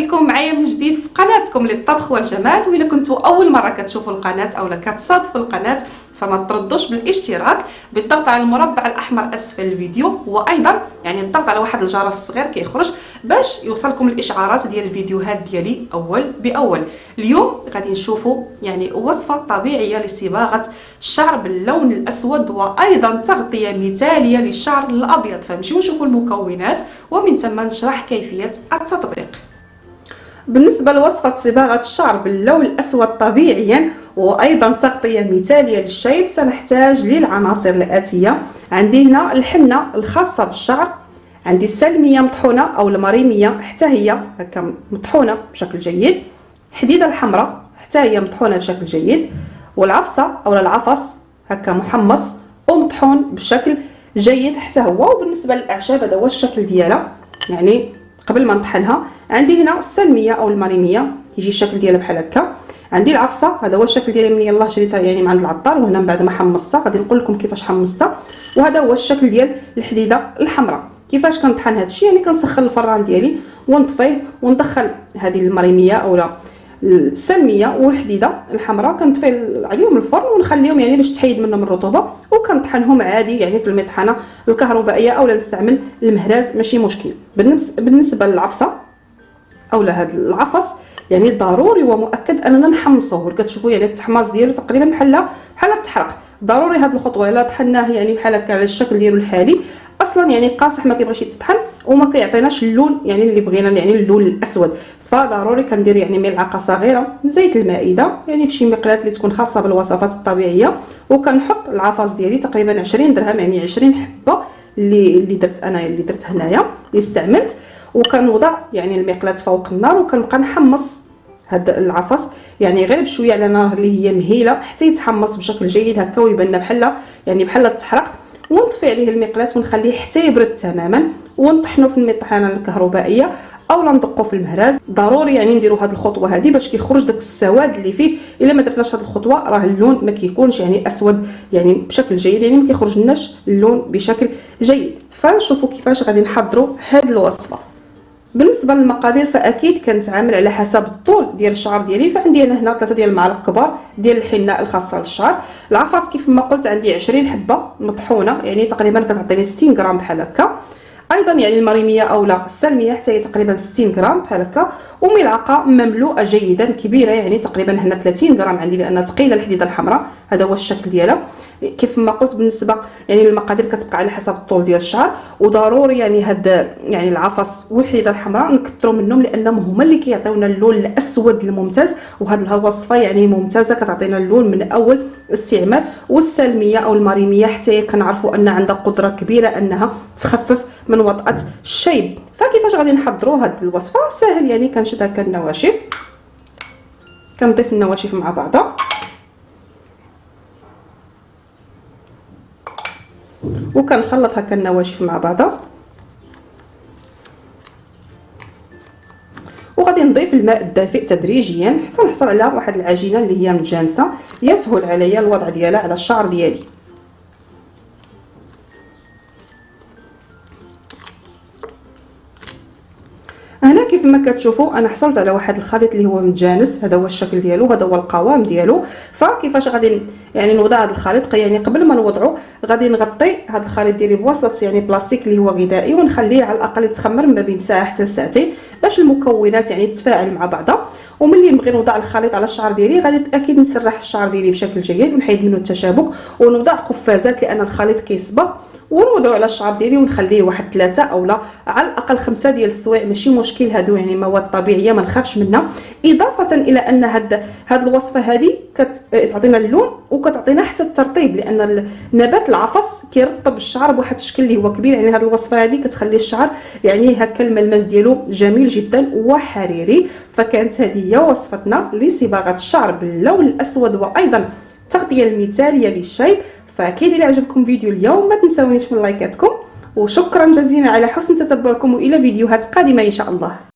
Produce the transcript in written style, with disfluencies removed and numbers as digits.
بكم معايا من جديد في قناتكم للطبخ والجمال. وإلا كنتوا اول مره كتشوفوا القناه اولا كتصادفوا القناه فما تردوش بالاشتراك بالضغط على المربع الاحمر اسفل الفيديو، وايضا يعني الضغط على واحد الجرس الصغير كيخرج باش يوصلكم الاشعارات ديال الفيديوهات ديالي اول باول. اليوم غادي نشوفوا يعني وصفه طبيعيه لصباغه الشعر باللون الاسود وايضا تغطيه مثاليه للشعر الابيض، فنمشيو نشوفوا المكونات ومن ثم نشرح كيفيه التطبيق. بالنسبه لوصفه صباغه الشعر باللون الاسود طبيعيا وايضا تغطيه مثاليه للشيب سنحتاج للعناصر الاتيه. عندي هنا الحنه الخاصه بالشعر، عندي السلميه مطحونه او المريميه حتى هي هكا مطحونه بشكل جيد، حديده الحمراء حتى هي مطحونه بشكل جيد، والعفصه او العفص هكا محمص ومطحون بشكل جيد حتى هو. وبالنسبه للاعشاب هذا هو الشكل ديالها، يعني قبل ما نطحنها. عندي هنا السلميه او المريميه كيجي الشكل ديالها بحال هكا. عندي العفصه هذا هو الشكل ديالها من يلاه شريتها يعني من عند العطار، وهنا من بعد ما حمصتها غادي نقول لكم كيفاش حمصتها. وهذا هو الشكل ديال الحديده الحمراء. كيفاش كنطحن هذا الشيء؟ يعني كنسخن الفران ديالي ونطفيه وندخل هذه المريميه اولا السلميه والحديده الحمراء كنطفي عليهم الفرن ونخليهم يعني باش تحيد منهم الرطوبه، وكنطحنهم عادي يعني في المطحنه الكهربائيه اولا نستعمل المهراز ماشي مشكل. بالنسبه للعفصه اولا هذا العفص يعني ضروري ومؤكد اننا نحمصوه. كتشوفوا يعني التحماص ديالو تقريبا بحال التحرق. ضروري هذه الخطوه الا طحناه يعني بحال هكا على الشكل ديالو الحالي اصلا يعني قاصح ما كيبغيش يتطحن وما كيعطيناش اللون يعني اللي بغينا يعني اللون الاسود. فضروري كندير يعني ملعقه صغيره من زيت المائده يعني في شي مقلاة اللي تكون خاصه بالوصفات الطبيعيه، وكنحط العفص ديالي تقريبا 20 درهم يعني 20 حبه اللي درت انا اللي درت هنايا اللي استعملت، وكنوضع يعني المقلاة فوق النار وكنبقى نحمص هذا العفص يعني غير بشويه على نار اللي هي مهيله حتى يتحمص بشكل جيد هكا ويبان بحال التحرق، ونطفي عليه المقلاة ونخليه حتى يبرد تماما ونطحنه في المطحنه الكهربائيه اولا ندقو في المهراز. ضروري يعني نديروا هذه الخطوه هذه باش كيخرج داك السواد اللي فيه. الا ما درناش هذه الخطوه راه اللون ما كيكونش يعني اسود يعني بشكل جيد، يعني ما كيخرج لناش اللون بشكل جيد. فنشوفوا كيفاش غادي نحضروا هذه الوصفه. بالنسبه للمقادير فاكيد كنتعامل على حسب الطول ديال الشعر ديالي. فعندي انا هنا 3 ديال المعالق كبار ديال الحنه الخاصه للشعر. العفص كيف ما قلت عندي 20 حبه مطحونه يعني تقريبا كتعطيني 60 غرام بحال هكا. ايضا يعني المريميه اولا السلميه حتى هي تقريبا 60 غرام بحال هكا، وملعقه مملوءه جيدا كبيره يعني تقريبا هنا 30 غرام عندي لانها ثقيله الحديده الحمراء. هذا هو الشكل ديالها. كيف ما قلت بالنسبه يعني المقادير كتبقى على حسب الطول ديال الشعر، وضروري يعني هاد يعني العفص والحديده الحمراء نكثروا منهم لانهم هما اللي كيعطيونا اللون الاسود الممتاز. وهاد الوصفه يعني ممتازه كتعطينا اللون من اول استعمال. والسلميه او المريميه حتى هي كنعرفوا ان عندها قدره كبيره انها تخفف من وطأة الشيب. فكيفاش غادي نحضروا هاد الوصفه؟ سهل يعني كنشد هكا النواشف كنضيف النواشف مع بعضها وكنخلط هكا النواشف مع بعضها، وغادي نضيف الماء الدافئ تدريجيا حتى نحصل على واحد العجينه اللي هي متجانسه يسهل عليا الوضع ديالها على الشعر ديالي. هنا كيف ما كتشوفوا انا حصلت على واحد الخليط اللي هو متجانس. هذا هو الشكل ديالو، هذا هو القوام ديالو. فكيفاش غادي يعني نوضع هذا الخليط؟ يعني قبل ما نوضعه غادي نغطي هذا الخليط ديالي بوسط يعني بلاستيك اللي هو غذائي ونخليه على الاقل يتخمر ما بين ساعه حتى ساعتين باش المكونات يعني تتفاعل مع بعضها. وملي نبغي نوضع الخليط على الشعر ديالي غادي اكيد نسرح الشعر ديالي بشكل جيد ونحيد منه التشابك ونوضع قفازات لان الخليط كيصبغ، ونوضعو على الشعر ديالي ونخليه واحد 3 اولا على الاقل 5 ديال السوايع ماشي مشكل. هادو يعني مواد طبيعيه ما نخافش منها. اضافه الى ان هاد الوصفه هذه كتعطينا اللون وكتعطينا حتى الترطيب لان نبات العفص كيرطب الشعر بواحد الشكل اللي هو كبير. يعني هاد الوصفه هذه كتخلي الشعر يعني هكا الملمس ديالو جميل جدا وحريري. فكانت هذه هي وصفتنا لصباغه الشعر باللون الاسود وايضا التغطيه المثاليه للشيب. فاكيد الى عجبكم فيديو اليوم ما تنسونيش من لايكاتكم، وشكرا جزيلا على حسن تتبعكم والى فيديوهات قادمه ان شاء الله.